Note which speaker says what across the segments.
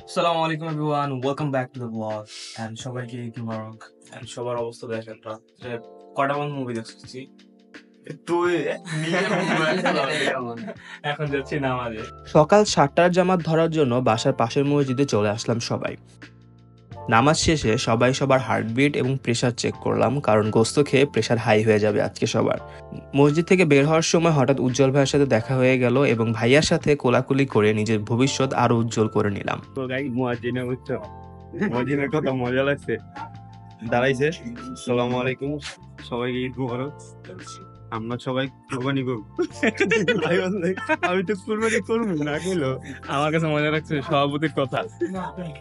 Speaker 1: Assalamu alaikum everyone, welcome back to the vlog and সবাইকে ঈদ মোবারক and সবার অবস্থা দেখেন যে কটা মুভি দেখছি তুই এখন যাচ্ছি নামাজে। সকাল 7টার জামাত ধরার জন্য বাসার পাশের মসজিদে চলে আসলাম সবাই। নামাজ শেষে সবাই সবার হার্টবিট এবং প্রেসার চেক করলাম, কারণ গোস্ত খেয়ে প্রেসার হাই হয়ে যাবে আজকে সবার। মসজিদ থেকে বের হওয়ার সময় হঠাৎ উজ্জ্বল ভাইয়ের সাথে দেখা হয়ে গেল এবং ভাইয়ার সাথে কোলাকুলি করে নিজের ভবিষ্যৎ আরো উজ্জ্বল করে নিলাম।
Speaker 2: মুয়াজ্জিনের কথা মজা লাগছে। দাঁড়াইছে। আসসালামু আলাইকুম, সবাইকে ঈদ মোবারক। আমরা সবাই কুরবানি করব। আমি তো কুরবানি করব না কইলো।
Speaker 1: আমার কাছে মজা লাগছে সভাপতির কথা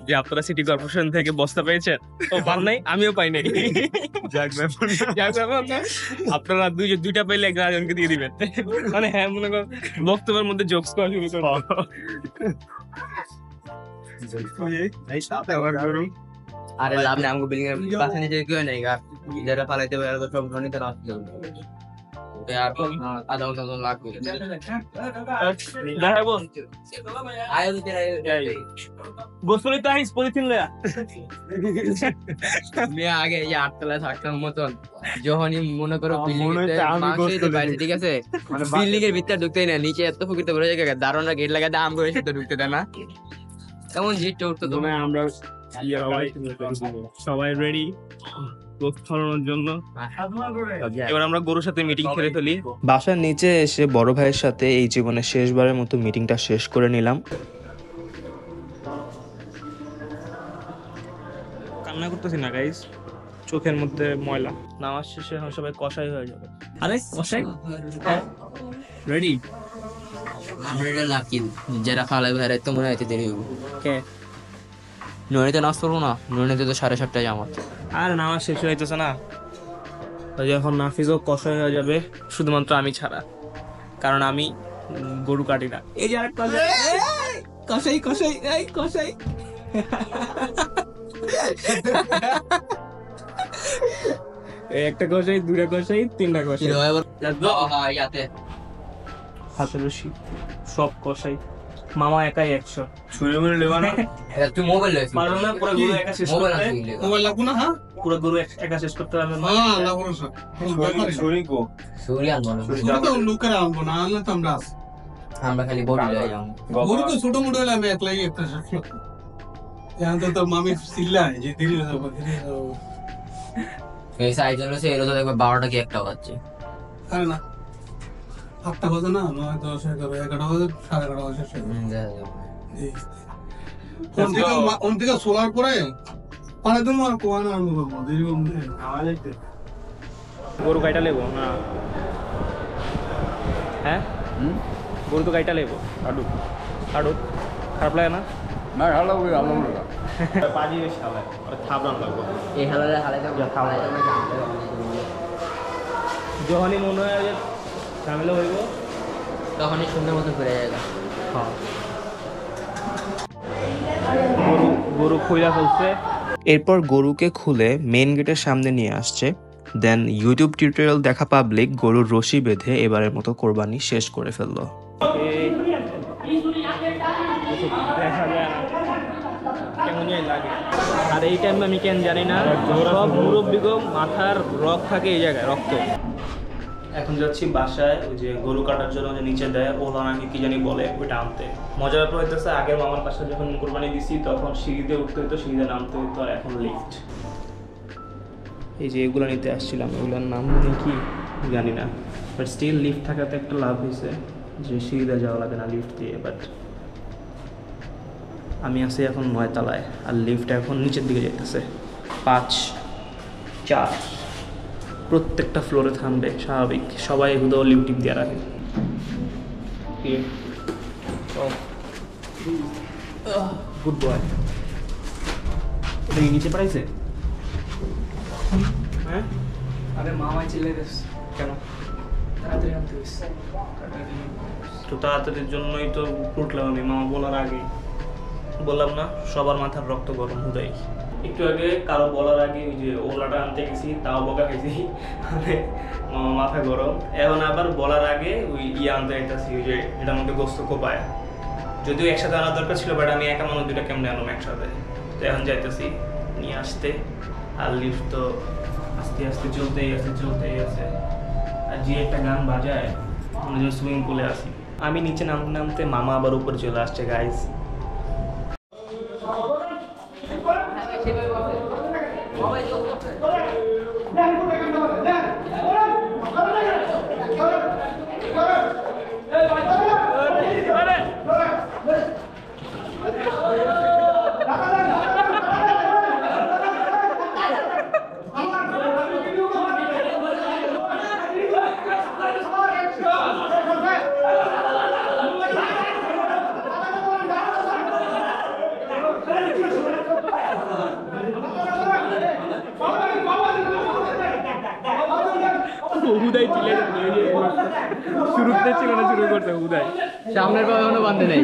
Speaker 1: যে আপনারা সিটি কর্পোরেশন থেকে বস্তা পেয়েছেন, ও পান নাই, আমিও পাই নাই।
Speaker 2: যাক ব্যাপার না।
Speaker 1: আপনারা দুইটা পাইলে একজনকে দিয়ে দিবেন, মানে হ্যাঁ মনে কর বক্তব্যের মধ্যে জোকস করা শুরু করবো।
Speaker 3: আরে লাভ নেই, আমাকে বিল্ডিং এর পাশে নিচে কেউ নেই গা, যেটা ফালাইতে পারে তো সব ধরনের তারা আসতে হবে। আধা ঘন্টা তো লাগবে। আগে এই 8 তলায় থাকতাম মতন, যখনই মনে করো ঠিক আছে, বিল্ডিং এর ভিতরে ঢুকতেই না, নিচে এত ফুকিতে বলে জায়গা দারোয়ানরা গেট লাগাতে আম করে সেটা ঢুকতে দেয় না, তেমন জিটটা উঠতো। তো
Speaker 1: আমরা সবাই রেডি ফলানোর জন্য। এবার আমরা গরুর সাথে মিটিং করে ফেলি। বাসার নিচে এসে বড় ভাইয়ের সাথে এই জীবনের শেষবারের মতো মিটিংটা শেষ করে নিলাম। কান্না করতেছি না গাইস, চোখের মধ্যে ময়লা। নামাজ শেষে এখন সবাই কষাই হয়ে যাবে। আরে কষাই রেডি।
Speaker 3: আমরা এটা লাকি, যারা ফালাই ভাইরা তো মনে হইতে দেরি হবে।
Speaker 1: কে
Speaker 3: নয়নিতে নাচ করবো না, নয়নিতে তো 7:30টায় জামাত।
Speaker 1: আর নামাজ শেষ হইতেছে না, যখন নাফিজও কষাই হয়ে যাবে শুধুমাত্র আমি ছাড়া, কারণ আমি গরু কাটি না। এই যে আরেকটা কষাই কষাই এই কষাই এই একটা কষাই, দুইটা কষাই, তিনটা কষাই, হাতের রশি সব কষাই। মামা একাই 100
Speaker 2: ছুরি মুড়ি লেবা না।
Speaker 3: তুই মোবাইল
Speaker 1: পারো না পুরো গরু একা শেষ করতে?
Speaker 4: মোবাইল লাগবো না? হ্যাঁ
Speaker 1: পুরো গরু একা শেষ করতে পারবে না?
Speaker 4: হ্যাঁ লাগবো না।
Speaker 2: ছুরি কো
Speaker 3: সূর্য আনবো না,
Speaker 4: তো লোকেরা আনবো না, আনলে তো আমরা আছি।
Speaker 3: আমরা খালি বডি লয়ে যাবো।
Speaker 4: গরু তো ছোট মোটো হলে আমি একলাই একটা শেষ করতাম। এখন তো তোর মামি চিল্লায় যে ধীরে যাবো ধীরে যাবো।
Speaker 3: এই সাইজ হলো এলো তো দেখবে 12টা কি একটা বাজছে।
Speaker 4: আরে না 8টা বাজে না, 9, 10, 11, 11টা বাজে, 11:30 বাজে শেষ হয়ে যাবে। কোন থেকে সোলার করে পারে তো আর কোয়ানা আনবো বাবা দেরি করবো আমাদের।
Speaker 1: গরু গাইটা লেবো না? হ্যাঁ গরু তো গাইটা লেবো। আডু আডু খারাপ লাগে না?
Speaker 2: না ভালো লাগবে, ভালো লাগবে।
Speaker 1: পাজি বেশ খাওয়ায় আর থাবড়ানো লাগবে।
Speaker 3: এই হালালে হালাইতে খাওয়া
Speaker 1: যখনই মনে হয় যে ঝামেলা হইব
Speaker 3: তখনই সুন্দর মতো ঘুরে যায়।
Speaker 1: হ্যাঁ গরু খুইলা ফেলছে। এরপর গরুকে খুলে মেইন গেটের সামনে নিয়ে আসছে। দেন ইউটিউব টিউটোরিয়াল দেখা পাবলিক গরুর রশি বেঁধে এবারের মতো কোরবানি শেষ করে ফেললো। আর এই টাইমে আমি কেন জানি না, সব মুরব্বিগো মাথার রক থাকে এই জায়গায়, রক্ত। এখন যাচ্ছি বাসায়, ওই যে গরু কাটার জন্য যে নিচে দেয় ওলা নাকি কি জানি বলে, ওইটা আনতে। মজার ব্যাপার হইতেছে আগের মামার বাসায় যখন কোরবানি দিছি তখন সিঁড়িতে উঠতে হতো, সিঁড়িতে নামতে হতো, আর এখন লিফট। এই যে এগুলো নিতে আসছিলাম, এগুলোর নাম কি জানি না, বাট স্টিল লিফট থাকাতে একটা লাভ হয়েছে যে সিঁড়িতে যাওয়া লাগে না লিফট দিয়ে। বাট আমি আছি এখন 9 তলায় আর লিফট এখন নিচের দিকে যেতেছে 5, 4, প্রত্যেকটা ফ্লোরে থামবে স্বাভাবিক, সবাই এগুলো লিফট টিপ দিয়ে রাখে। Good boy. এটা নিচে পড়াইছে? হ্যাঁ
Speaker 5: আরে মামাই চিল্লাই দিস
Speaker 1: কেন?
Speaker 5: তাড়াতাড়ি আনতে দিস।
Speaker 1: তো তাড়াতাড়ির জন্যই তো উঠলাম আমি, মামা বলার আগে। বললাম না সবার মাথার রক্ত গরম হুদাই। একটু আগে কারো বলার আগে ওই যে ওলাটা আনতে গেছি, তাও বকা খাইছি, মানে মাথা গরম। এখন আবার বলার আগে ওই আনতে যাইতেছি, ওই যে এটার মধ্যে গোস্ত কোপায়, যদিও একসাথে আনার দরকার ছিল, বাট আমি একা মানুষ দুটা কেমনে আনলাম একসাথে। তো এখন যাইতেছি নিয়ে আসতে, আর লিফট তো আস্তে আস্তে চলতেই আছে। আর যে একটা গান বাজায় মনে হয় সুইমিং পুলে আসি। আমি নিচে নামতে নামতে মামা আবার উপরে চলে আসছে গাইস। উদয় চিলে শুরুতে ছিল না, শুরু করতে উদয়
Speaker 3: সামনের পা এখনো বান্ধে নেই,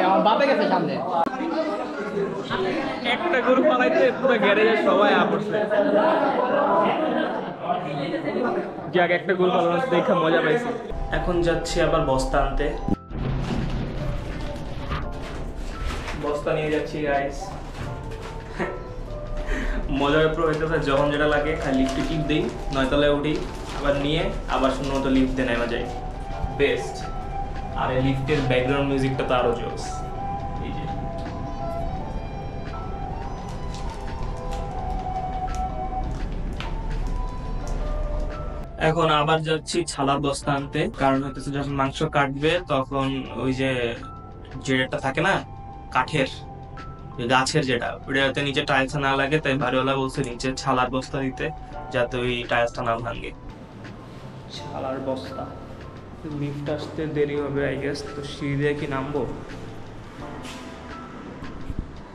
Speaker 3: আমার বাপে গেছে সামনে।
Speaker 1: একটা গরু পালাইতে পুরো গ্যারেজে সবাই আপড়ছে। যাক, একটা গরু পালানো দেখে মজা পাইছি। এখন যাচ্ছি আবার বস্তা আনতে, বস্তা নিয়ে যাচ্ছি গাইস। মজা ব্যাপার হইতেছে, যখন যেটা লাগে খালি লিফটে টিপ দিই, 9 তলায় উঠি, আবার নিয়ে আবার 0 তো লিফট দিয়ে নেমে যাই, বেস্ট। আর এই লিফটের ব্যাকগ্রাউন্ড মিউজিকটা তো আরো জোস। এই যে এখন আবার যাচ্ছি ছালার বস্তা আনতে, কারণ হইতেছে যখন মাংস কাটবে তখন ওই যে যেটা থাকে না কাঠের গাছের যেটা, ওটা যাতে নিচে টাইলস না লাগে, তাই বাড়িওয়ালা বলছে নিচে ছালার বস্তা দিতে, যাতে ওই টাইলসটা না ভাঙে। ছালার বস্তা, লিফট আসতে দেরি হবে আই গেস। তো সিঁড়ি দিয়ে কি নামবো?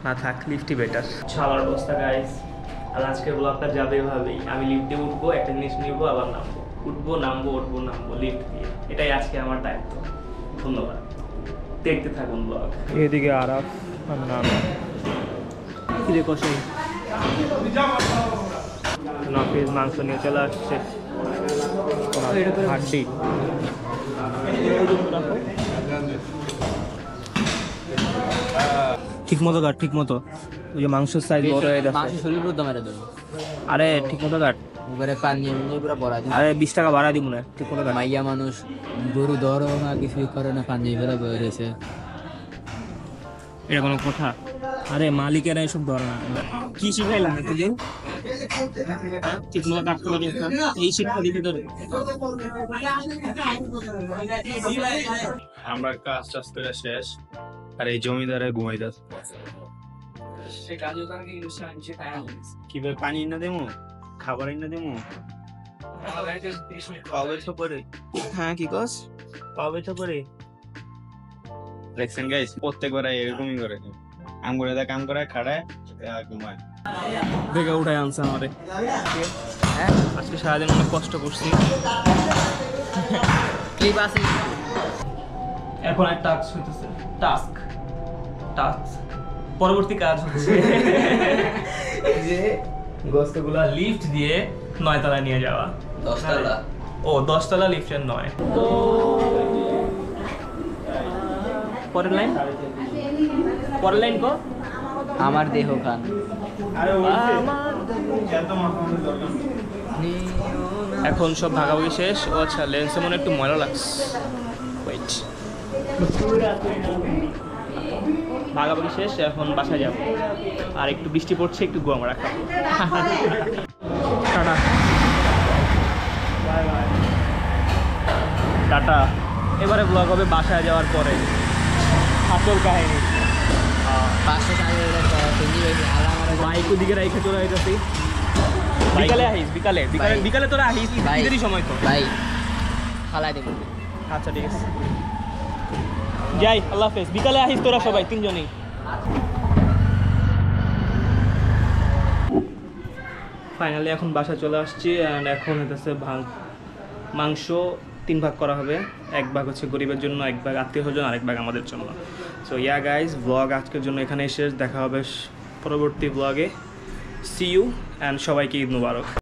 Speaker 1: না থাক, লিফটই বেটার। ছালার বস্তা গাইস। আর আজকের ব্লগটা যাবে এভাবেই, আমি লিফটে উঠবো, একটা জিনিস নিবো, আবার নামবো, উঠবো নামবো, উঠবো নামবো লিফট দিয়ে। এটাই আজকে আমার দায়িত্ব। ধন্যবাদ, দেখতে থাকুন ব্লগ। এদিকে আরাফ আর নানা কিরে কষাই নাফিজ মাংস নিয়ে চলে আসছে, হাড্ডি ঠিক মতো কাট, ঠিক মতো। ওই যে মাংসের সাইজ বড় হয়ে গেছে। আরে ঠিক মতো কাট, আরে 20 টাকা ভাড়া দিব না, ঠিক মতো কাট।
Speaker 3: মাইয়া মানুষ গরু ধরো না, কিছুই করে না, পাঞ্জাবি ফেরা বয়ে রয়েছে।
Speaker 1: এটা কোনো কথা? আরে মালিকেরা এসব ধরে না। কি শিখাইলাম এতদিন? ঠিক মতো কাটতে পারি না, এই শিক্ষা দিতে ধরে।
Speaker 2: আমরা কাজ টাজ করে শেষ, আর এই জমিদারে ঘুমাইতেছে। কিভাবে পানি না দেবো, খাবার না দেবো, পাবে তো করে।
Speaker 1: হ্যাঁ কি কস?
Speaker 2: পাবে তো করে। দেখছেন গাইস, প্রত্যেকবার এরকমই করে। আম করে কাম করে খাড়ায় ঘুমায়।
Speaker 1: দেখে উঠাই আনছে আমারে। আজকে সারাদিন অনেক কষ্ট করছি। এখন এক টাস্ক হইতেছে, টাস্ক পরবর্তী কাজ হচ্ছে যে গোস্তগুলা লিফট দিয়ে 9 তলায় নিয়ে যাওয়া।
Speaker 3: 10 তলা?
Speaker 1: ও 10 তলা লিফটের 9। পরের লাইন কো
Speaker 3: আমার দেহ খান।
Speaker 1: এখন সব ভাগাভাগি শেষ। ও আচ্ছা, লেন্সে মনে একটু ময়লা লাগছে। ওয়েট, ভাগাভাগি শেষ, এখন বাসায় যাব। আর একটু বৃষ্টি পড়ছে, একটু গরম রাখা। Tata bye bye, tata. এবারে ব্লগ হবে বাসায় যাওয়ার পরে, আসল কাহিনী। বাইক ওদিকে রাইখে চলে যাইতেছি। বিকালে আহিস, বিকালে তোরা আহিস, ঈদেরই সময় তো।
Speaker 3: ভাই খালাই দেব।
Speaker 1: আচ্ছা ঠিক আছে, যাই, আল্লাহ হাফেজ। বিকালে আহিস তোরা সবাই, 3 জনই। ফাইনালি এখন বাসা চলে আসছি। অ্যান্ড এখন হইতেছে মাংস 3 ভাগ করা হবে। 1 ভাগ হচ্ছে গরিবের জন্য, 1 ভাগ আত্মীয় স্বজন, আর 1 ভাগ আমাদের জন্য। সো ইয়া গাইজ, ব্লগ আজকের জন্য এখানেই শেষ। দেখা হবে পরবর্তী ব্লগে। সি ইউ, অ্যান্ড সবাইকে ঈদ মুবারক।